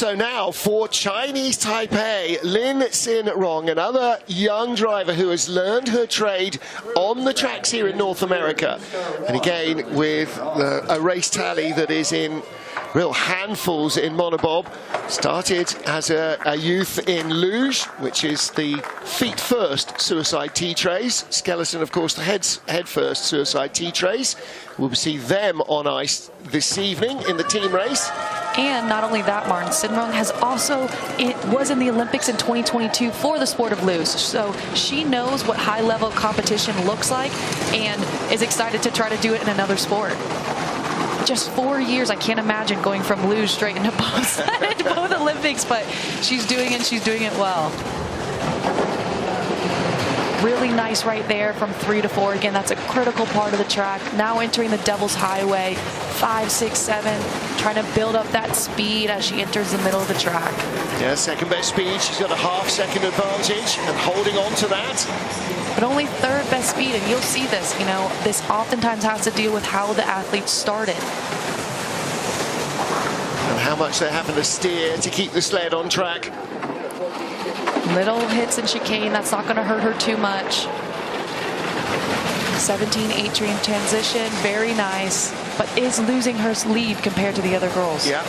So now for Chinese Taipei, Lin Xin-rong, another young driver who has learned her trade on the tracks here in North America. And again, with a race tally that is in real handfuls in monobob. Started as a youth in luge, which is the feet first suicide T-trays. Skeleton, of course, the head first suicide T-trays. We'll see them on ice this evening in the team race. And not only that, Martin, Xin-rong has also was in the Olympics in 2022 for the sport of luge. So she knows what high-level competition looks like and is excited to try to do it in another sport. Just 4 years, I can't imagine going from luge straight into bobsled into both Olympics, but she's doing it, she's doing it well. Really nice right there from 3 to 4. Again, that's a critical part of the track. Now entering the Devil's Highway, 5, 6, 7, trying to build up that speed as she enters the middle of the track. Yeah, second best speed. She's got a half-second advantage and holding on to that. But only third best speed, and you'll see this, you know, this oftentimes has to deal with how the athletes started. And how much they're having to steer to keep the sled on track. Little hits and chicane, that's not going to hurt her too much. 17-8 transition, very nice, but is losing her lead compared to the other girls. Yeah.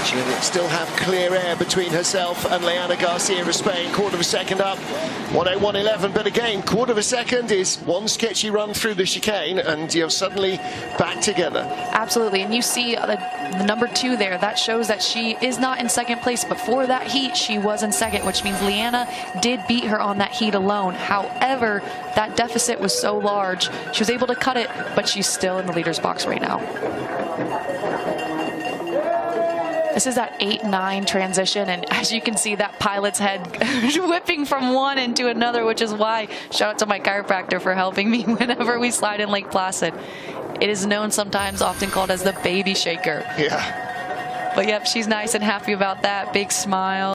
She will still have clear air between herself and Leana Garcia of Spain. Quarter of a second up, 1:01.11. But again, quarter of a second is one sketchy run through the chicane, and you're suddenly back together. Absolutely, and you see the number 2 there. That shows that she is not in second place, but for that heat, she was in second, which means Leana did beat her on that heat alone. However, that deficit was so large, she was able to cut it, but she's still in the leader's box right now. This is that 8-9 transition, and as you can see, that pilot's head whipping from one into another, which is why, shout out to my chiropractor for helping me whenever we slide in Lake Placid. It is known sometimes, often called as the baby shaker. Yeah. But yep, she's nice and happy about that. Big smile.